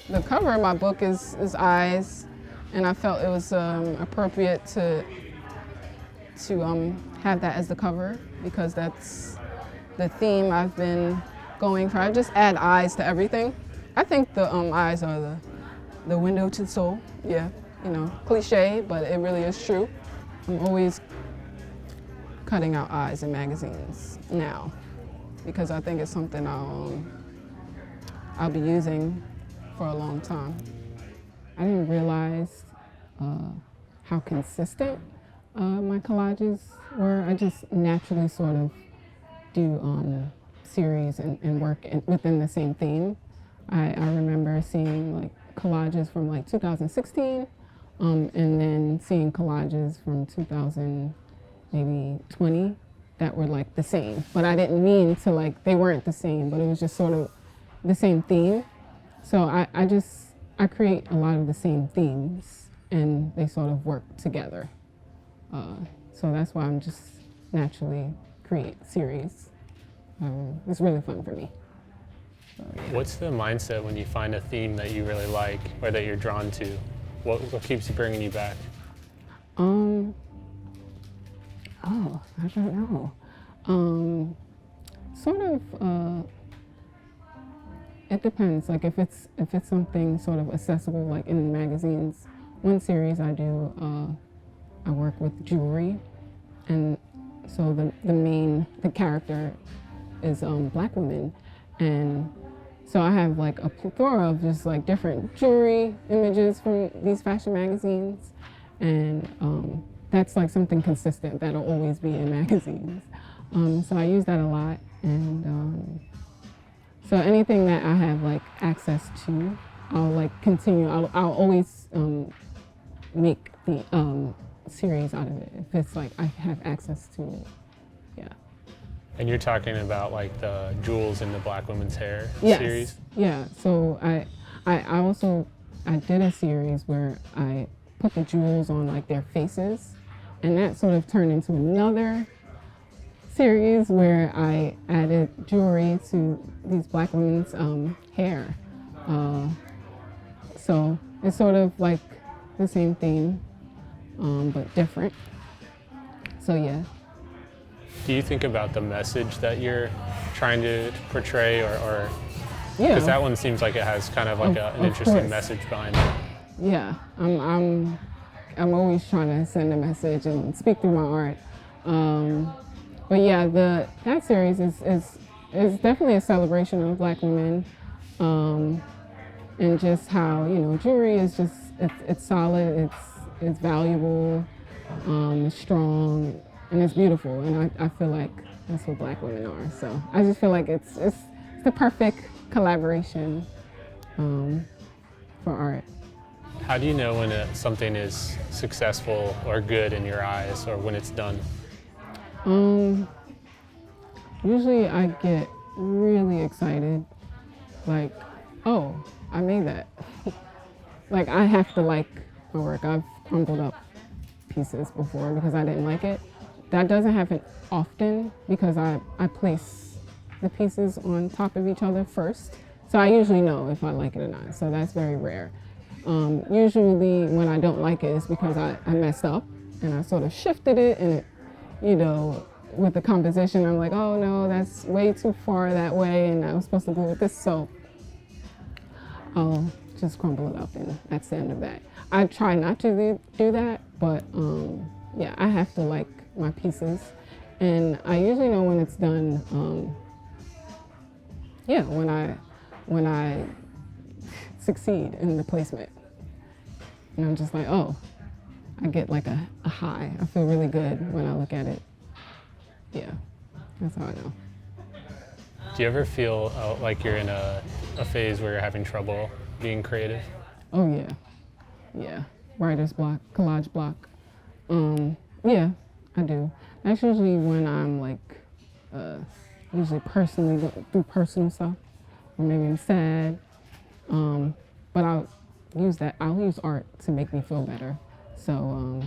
The cover of my book is eyes, and I felt it was appropriate to have that as the cover because that's the theme I've been going for. I just add eyes to everything. I think the eyes are the window to the soul. Yeah, cliche, but it really is true. I'm always cutting out eyes in magazines now because I think it's something I'll be using for a long time. I didn't realize how consistent my collages were. I just naturally sort of do series and work within the same theme. I remember seeing like collages from like 2016 and then seeing collages from 2020 that were like the same. But I didn't mean to like, they weren't the same, but it was just sort of the same theme. So I create a lot of the same themes and they sort of work together. So that's why I'm just naturally create series. It's really fun for me. So, yeah. What's the mindset when you find a theme that you really like or that you're drawn to? What keeps you bringing you back? I don't know. Sort of. It depends. Like if it's something sort of accessible, like in magazines. One series I do, I work with jewelry, and so the character is Black women, and so I have like a plethora of just like different jewelry images from these fashion magazines, and that's like something consistent that'll always be in magazines. So I use that a lot, and so anything that I have like access to, I'll like continue. I'll always make the series out of it if it's like I have access to it. Yeah. And you're talking about like the jewels in the Black women's hair series? Yeah. So I did a series where I put the jewels on like their faces, and that sort of turned into another series where I added jewelry to these Black women's hair. So it's sort of like the same theme, but different. So yeah. Do you think about the message that you're trying to portray, or Yeah. because that one seems like it has kind of like an interesting course. message behind it? Yeah, I'm always trying to send a message and speak through my art. But yeah, that series is definitely a celebration of Black women, and just how jewelry is just it's solid, it's valuable, it's strong, and it's beautiful, and I feel like that's what Black women are. So I just feel like it's the perfect collaboration for art. How do you know when something is successful or good in your eyes, or when it's done? Usually I get really excited, like, oh, I made that. Like I have to like my work. I've crumpled up pieces before because I didn't like it. That doesn't happen often because I place the pieces on top of each other first. So I usually know if I like it or not. So that's very rare. Usually when I don't like it, it's because I messed up and I sort of shifted it, and it, with the composition, I'm like, oh no, that's way too far that way, and I was supposed to do it this, so I'll just crumble it up, and that's the end of that. I try not to do that, but yeah, I have to like my pieces, and I usually know when it's done. Yeah, when I succeed in the placement, and I'm just like, oh, I get like a high. I feel really good when I look at it. Yeah, that's how I know. Do you ever feel like you're in a phase where you're having trouble being creative? Oh yeah, writer's block, collage block. Yeah, I do. That's usually when I'm like, usually personally going through personal stuff, or maybe I'm sad. But I'll use art to make me feel better. So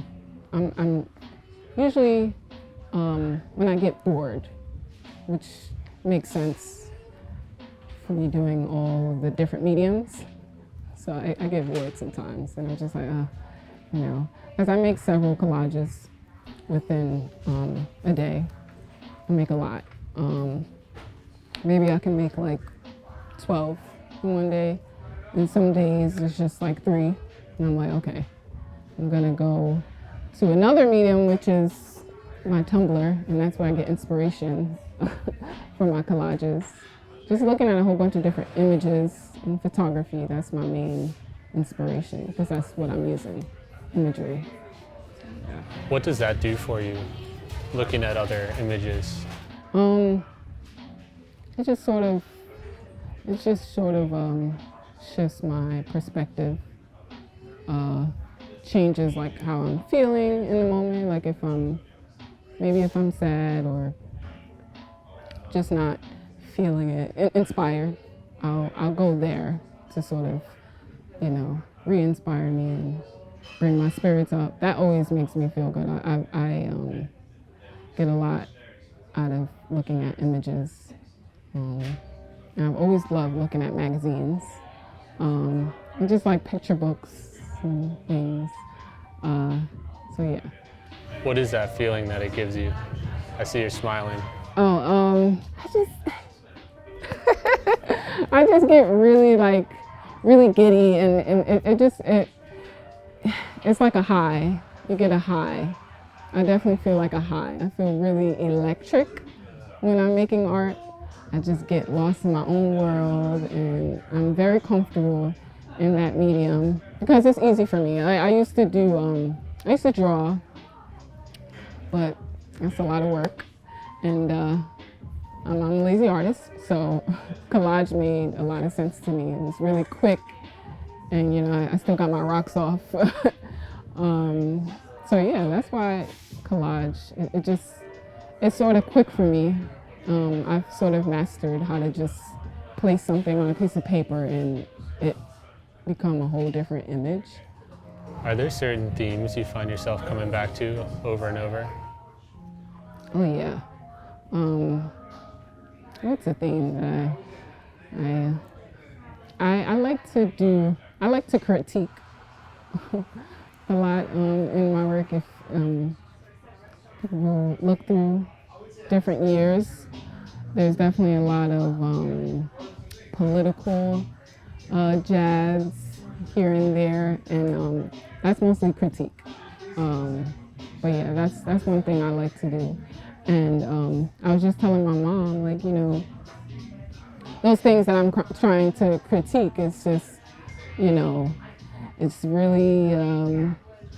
I'm usually when I get bored, which makes sense for me doing all of the different mediums. So I get bored sometimes, and I'm just like, because I make several collages within a day. I make a lot. Maybe I can make like 12 in one day, and some days it's just like 3, and I'm like, okay, I'm gonna go to another medium, which is my Tumblr, and that's where I get inspiration for my collages. Just looking at a whole bunch of different images and photography, that's my main inspiration, because that's what I'm using, imagery. Yeah. What does that do for you, looking at other images? It just sort of shifts my perspective, changes like how I'm feeling in the moment, like if I'm sad or just not feeling it, inspired, I'll go there to sort of, re-inspire me and bring my spirits up. That always makes me feel good. I get a lot out of looking at images. And I've always loved looking at magazines, and just like picture books and things. So yeah. What is that feeling that it gives you? I see you're smiling. I just get really giddy, and it's like a high. You get a high. I definitely feel like a high. I feel really electric when I'm making art. I just get lost in my own world, and I'm very comfortable in that medium because it's easy for me. I used to draw, but it's a lot of work, and I'm a lazy artist, so collage made a lot of sense to me. It was really quick, and I still got my rocks off. So yeah, that's why collage, it's sort of quick for me. I've sort of mastered how to just place something on a piece of paper and it become a whole different image. Are there certain themes you find yourself coming back to over and over? Oh yeah. What's a theme that I like to do? I like to critique a lot in my work. If people look through different years, there's definitely a lot of political jazz here and there, and that's mostly critique. But yeah, that's one thing I like to do. And I was just telling my mom, those things that I'm trying to critique, it's just, it's really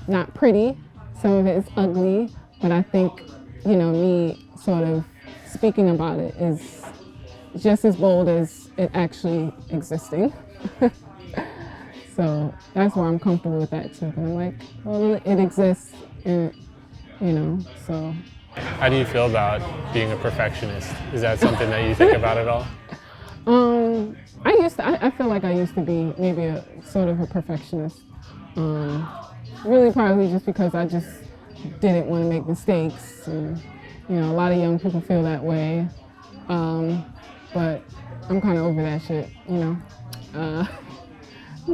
not pretty. Some of it is ugly, but I think, me sort of speaking about it is just as bold as it actually existing. So that's why I'm comfortable with that too. And I'm like, well, it exists, and so. How do you feel about being a perfectionist? Is that something that you think about at all? I feel like I used to be maybe a sort of a perfectionist. Really probably just because I just didn't want to make mistakes, and a lot of young people feel that way. But I'm kind of over that shit, I'm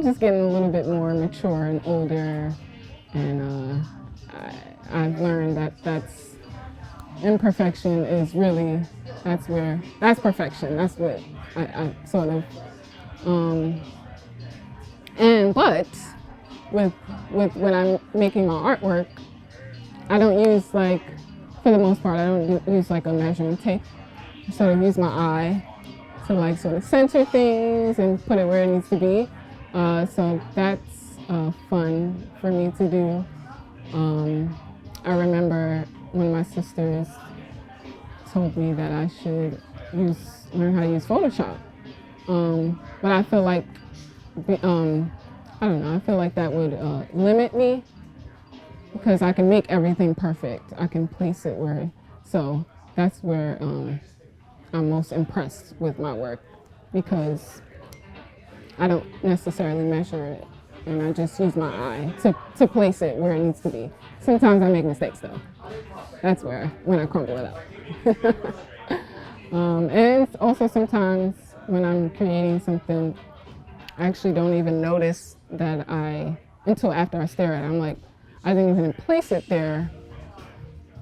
just getting a little bit more mature and older, and I've learned that's imperfection is really, that's perfection. That's what I sort of, but with when I'm making my artwork, I don't use for the most part, I don't use a measuring tape. I sort of use my eye to sort of center things and put it where it needs to be. So that's fun for me to do. I remember when my sisters told me that I should learn how to use Photoshop. But I feel like, I don't know, I feel like that would limit me because I can make everything perfect. I can place it so that's where I'm most impressed with my work, because I don't necessarily measure it, and I just use my eye to place it where it needs to be. Sometimes I make mistakes though. That's when I crumble it up. And also sometimes when I'm creating something, actually don't even notice that until after I stare at it. I'm like, I didn't even place it there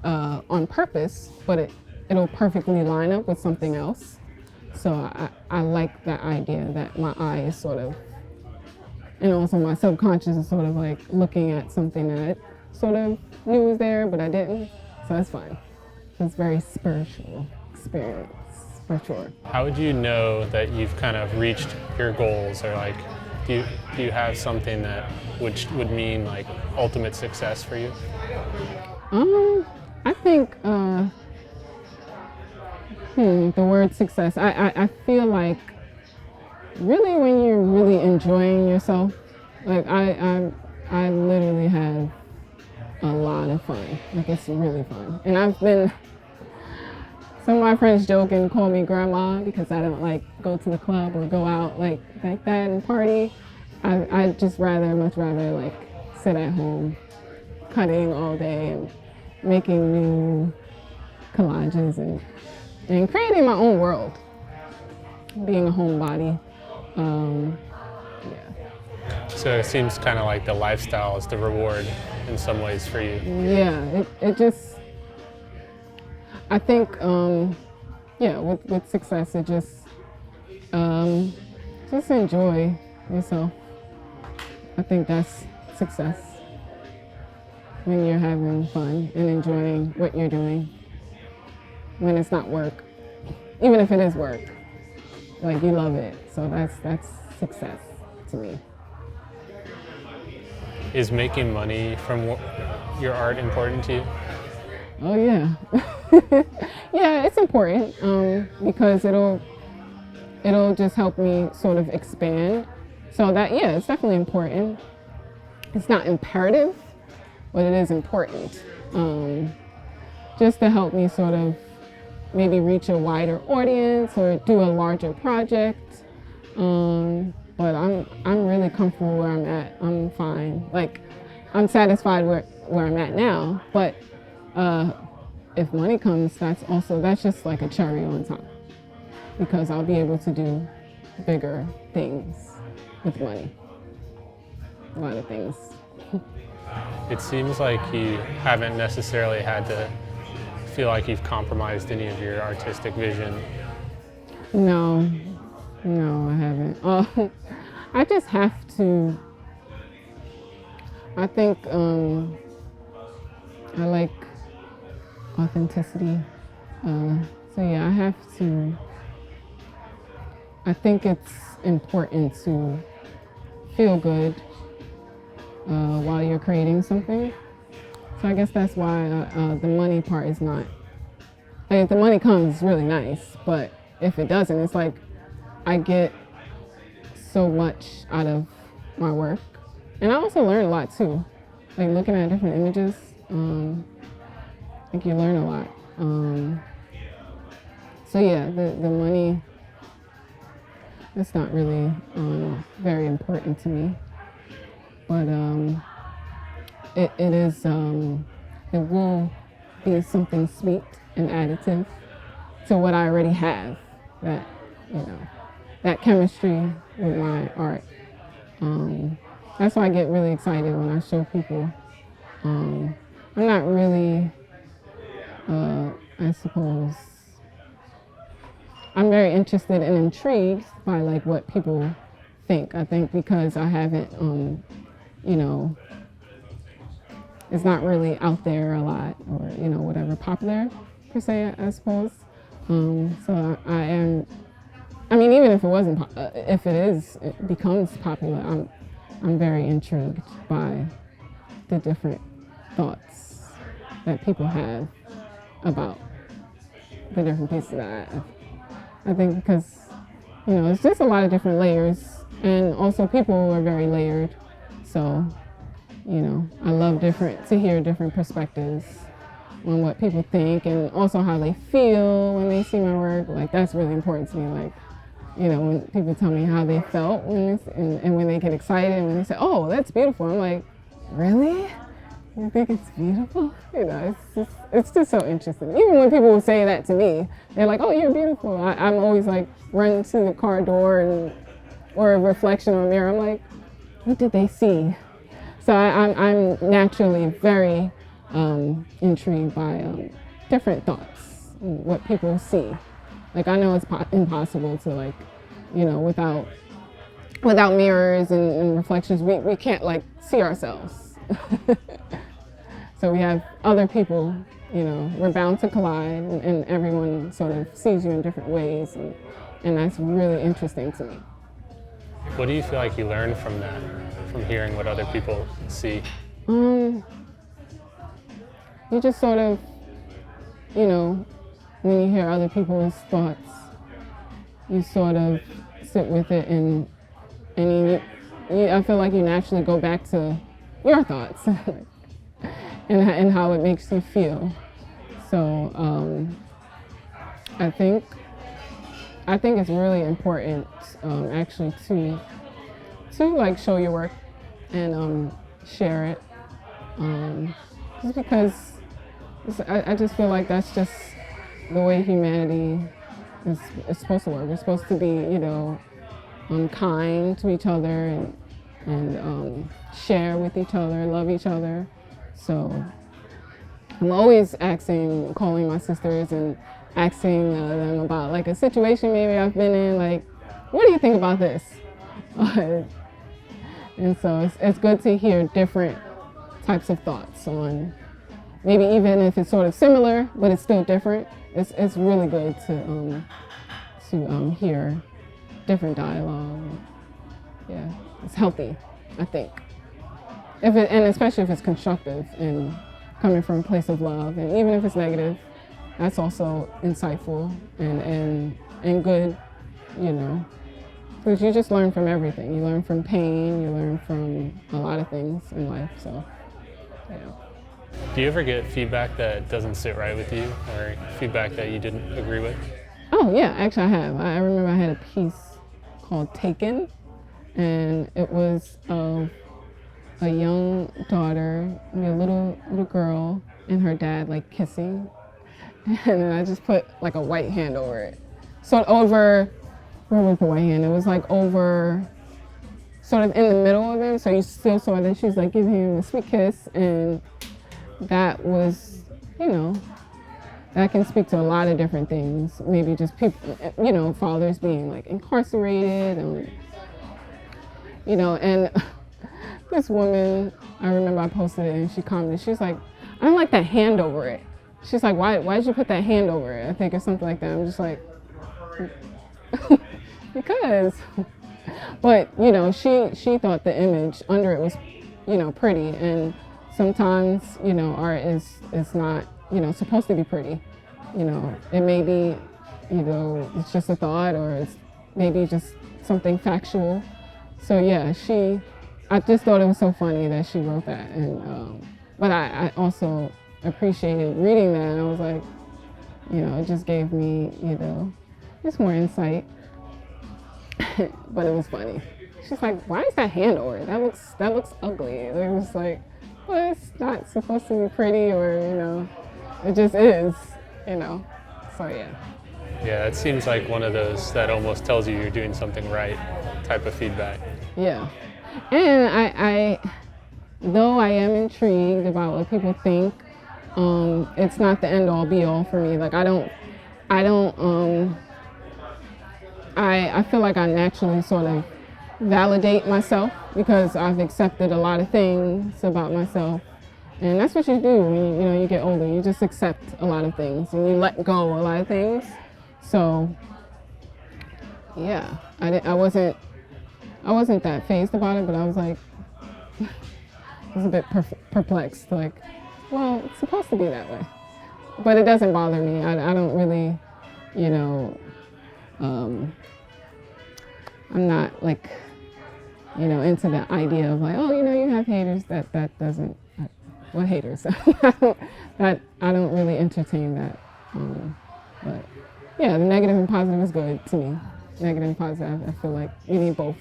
on purpose, but it'll perfectly line up with something else. So I like that idea that my eye is sort of, and also my subconscious is sort of like looking at something that it sort of knew was there, but I didn't. So that's fun. It's very spiritual experience, for sure. How would you know that you've kind of reached your goals, or like, do you have something that would mean like ultimate success for you? I think the word success. I feel like really when you're really enjoying yourself, like I literally have a lot of fun. Like it's really fun, and some of my friends joke and call me grandma because I don't like go to the club or go out like that and party. I just much rather like sit at home cutting all day and making new collages and creating my own world, being a homebody. Yeah. So it seems kind of like the lifestyle is the reward in some ways for you. Yeah, it just, I think, with success, it just enjoy yourself. I think that's success, when you're having fun and enjoying what you're doing, when it's not work, even if it is work, like you love it. So that's success to me. Is making money from your art important to you? Oh yeah. Yeah, it's important because it'll just help me sort of expand. So that, yeah, it's definitely important. It's not imperative, but it is important. Just to help me sort of maybe reach a wider audience or do a larger project. But I'm really comfortable where I'm at. I'm fine. Like, I'm satisfied where I'm at now. But if money comes, that's just like a cherry on top, because I'll be able to do bigger things with money. A lot of things. It seems like you haven't necessarily had to feel like you've compromised any of your artistic vision. No, I haven't. I just have to. I think I like authenticity. So yeah, I have to. I think it's important to feel good while you're creating something. So I guess that's why the money part is not. Like, if the money comes, it's really nice, but if it doesn't, it's like I get so much out of my work. And I also learn a lot too. Like looking at different images, I think you learn a lot. So yeah, the money, it's not really very important to me. But it is, it will be something sweet and additive to what I already have, that chemistry with my art. That's why I get really excited when I show people. I'm not really, I suppose, I'm very interested and intrigued by like what people think. I think because I haven't, it's not really out there a lot, or whatever, popular per se, I suppose. So I am. I mean, even if it wasn't, if it becomes popular, I'm very intrigued by the different thoughts that people have about the different pieces that I think because, it's just a lot of different layers, and also people are very layered. So, I love to hear different perspectives on what people think, and also how they feel when they see my work. Like, that's really important to me. Like, when people tell me how they felt and when they get excited and when they say, "Oh, that's beautiful," I'm like, "Really? You think it's beautiful?" It's just so interesting. Even when people say that to me, they're like, "Oh, you're beautiful." I'm always like, run to the car door and or a reflection on a mirror, I'm like, what did they see? So I'm naturally very intrigued by different thoughts, what people see. Like I know it's impossible to like, without mirrors and reflections, we can't like see ourselves. So we have other people, we're bound to collide, and everyone sort of sees you in different ways, and that's really interesting to me. What do you feel like you learned from that, from hearing what other people see? You just sort of, when you hear other people's thoughts, you sort of sit with it, and I feel like you naturally go back to your thoughts and how it makes you feel. So I think it's really important actually to like show your work and share it, just because I just feel like that's just the way humanity is supposed to work. We're supposed to be kind to each other and share with each other, love each other. So I'm always calling my sisters and asking them about like a situation maybe I've been in, like, what do you think about this? And so it's good to hear different types of thoughts on, maybe even if it's sort of similar, but it's still different. It's really good to hear different dialogue. Yeah, it's healthy, I think. And especially if it's constructive and coming from a place of love, and even if it's negative, that's also insightful and good, because you just learn from everything. You learn from pain, you learn from a lot of things in life, so, yeah. Do you ever get feedback that doesn't sit right with you, or feedback that you didn't agree with? Oh yeah, actually I have. I remember I had a piece called Taken, and it was of a young daughter, a little girl, and her dad like kissing, and then I just put like a white hand over it. So where was the white hand? It was like over, sort of in the middle of it, so you still saw that she was like giving him a sweet kiss, and that was, that can speak to a lot of different things. Maybe just people, fathers being like incarcerated, and this woman, I remember I posted it and she commented, she's like, I don't like that hand over it. She's like, why did you put that hand over it? I think, or something like that. I'm just like, because. But, she thought the image under it was, pretty. And sometimes, art is not, supposed to be pretty. It may be, it's just a thought, or it's maybe just something factual. So yeah, I just thought it was so funny that she wrote that. And, but I also appreciated reading that, and I was like, it just gave me, just more insight. But it was funny. She's like, why is that hand over it? That looks ugly. And it was like, well, it's not supposed to be pretty, or, it just is, so yeah. Yeah, it seems like one of those that almost tells you you're doing something right type of feedback. Yeah. And I though I am intrigued about what people think, it's not the end all be all for me. Like I feel like I naturally sort of validate myself because I've accepted a lot of things about myself. And that's what you do when you get older. You just accept a lot of things and you let go of a lot of things. So yeah, I wasn't that fazed about it, but I was like, I was a bit perplexed. Like, well, it's supposed to be that way, but it doesn't bother me. I don't really, I'm not like, into the idea of like, oh, you have haters. That doesn't. What haters? I don't really entertain that. But yeah, the negative and positive is good to me. Negative and positive, I feel like you need both.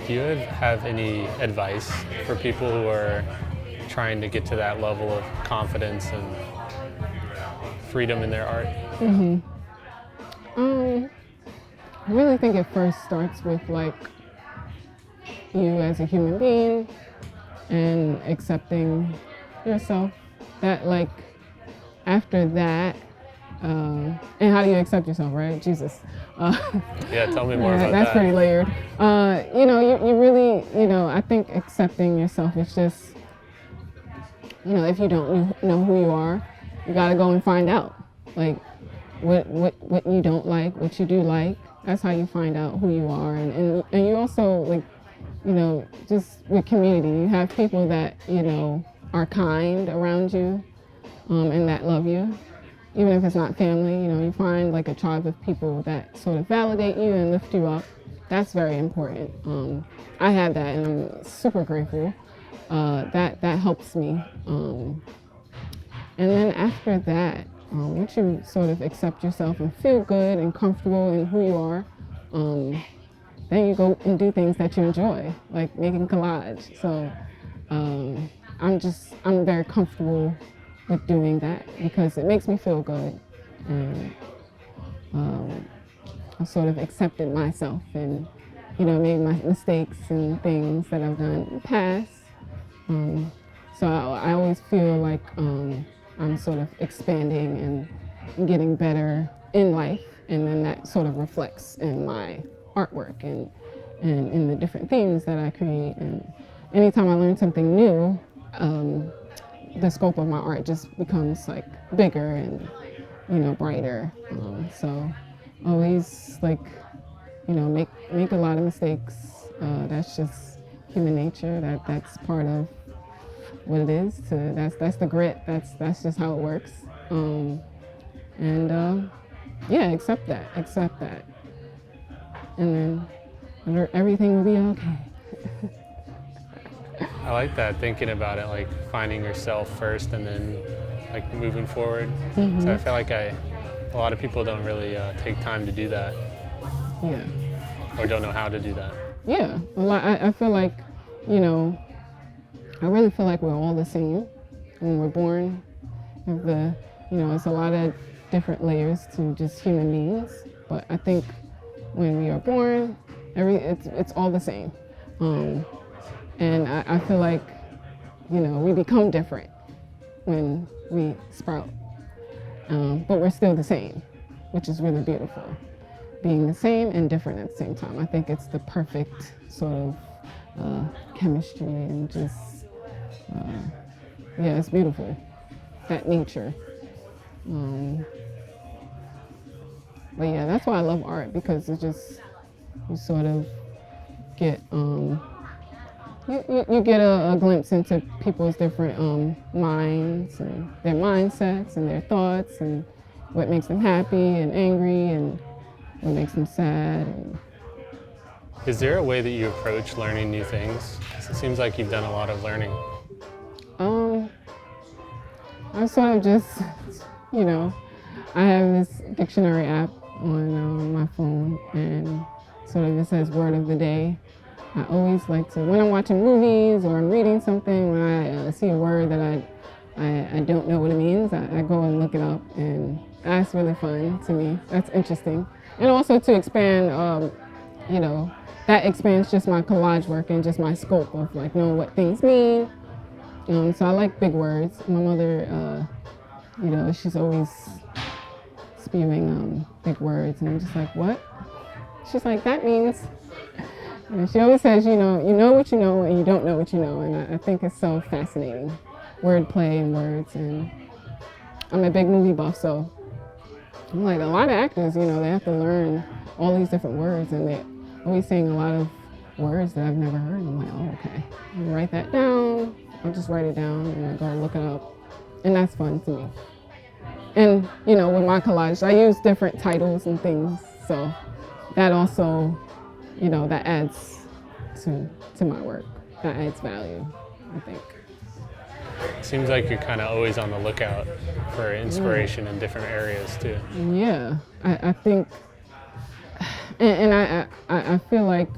Do you have any advice for people who are trying to get to that level of confidence and freedom in their art? I really think it first starts with like you as a human being and accepting yourself. That like after that, and how do you accept yourself, right? Jesus. Yeah, tell me more Yeah, about that's that. pretty layered. You really, I think accepting yourself is just, if you don't know who you are, you got to go and find out. Like, what you don't like, what you do like. That's how you find out who you are. And you also, like, just with community, you have people that, are kind around you and that love you. Even if it's not family, you find like a tribe of people that sort of validate you and lift you up. That's very important. I have that, and I'm super grateful. That helps me. And then after that, once you sort of accept yourself and feel good and comfortable in who you are, then you go and do things that you enjoy, like making collage. So I'm very comfortable with doing that because it makes me feel good. And I sort of accepted myself and, made my mistakes and things that I've done in the past. So I always feel like I'm sort of expanding and getting better in life, and then that sort of reflects in my artwork and in the different things that I create. And anytime I learn something new, the scope of my art just becomes like bigger and brighter. So always like make a lot of mistakes. That's just human nature. That's part of what it is. That's the grit. That's just how it works. Yeah, accept that. And then everything will be okay. I like that, thinking about it, like finding yourself first and then like moving forward. Mm-hmm. So I feel like a lot of people don't really take time to do that. Yeah. Or don't know how to do that. Yeah. Well, I feel like, I really feel like we're all the same when we're born. It's a lot of different layers to just human beings, but I think when we are born, it's all the same. And I feel like, we become different when we sprout, but we're still the same, which is really beautiful. Being the same and different at the same time. I think it's the perfect sort of chemistry and just, it's beautiful, that nature. But yeah, that's why I love art, because it's just, you sort of get, you get a glimpse into people's different minds and their mindsets and their thoughts and what makes them happy and angry and what makes them sad. Is there a way that you approach learning new things? 'Cause it seems like you've done a lot of learning. I sort of just, I have this dictionary app on my phone, and sort of it says word of the day. I always like to, when I'm watching movies or I'm reading something, when I see a word that I don't know what it means, I go and look it up, and that's really fun to me. That's interesting. And also to expand, that expands just my collage work and just my scope of like knowing what things mean. So I like big words. My mother, she's always spewing big words, and I'm just like, what? She's like, that means. And she always says, you know what you know, and you don't know what you know, and I think it's so fascinating, wordplay and words. And I'm a big movie buff, so I'm like, a lot of actors, they have to learn all these different words, and they're always saying a lot of words that I've never heard. I'm like, oh, okay. I'll write that down. I'll just write it down and I go look it up, and that's fun to me. And with my collage, I use different titles and things, so that also, that adds to my work. That adds value, I think. Seems like you're kind of always on the lookout for inspiration in different areas too. Yeah, I think, and I feel like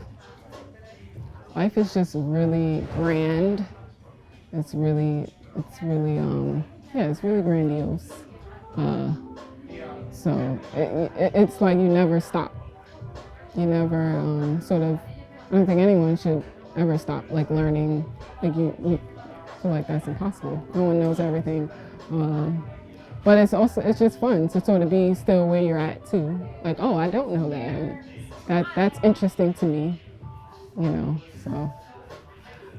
life is just really grand. It's really grandiose. So it's like you never stop. You never sort of, I don't think anyone should ever stop like learning. Like you feel like that's impossible. No one knows everything. But it's just fun to sort of be still where you're at too. Like, oh, I don't know that. And that's interesting to me, you know, so.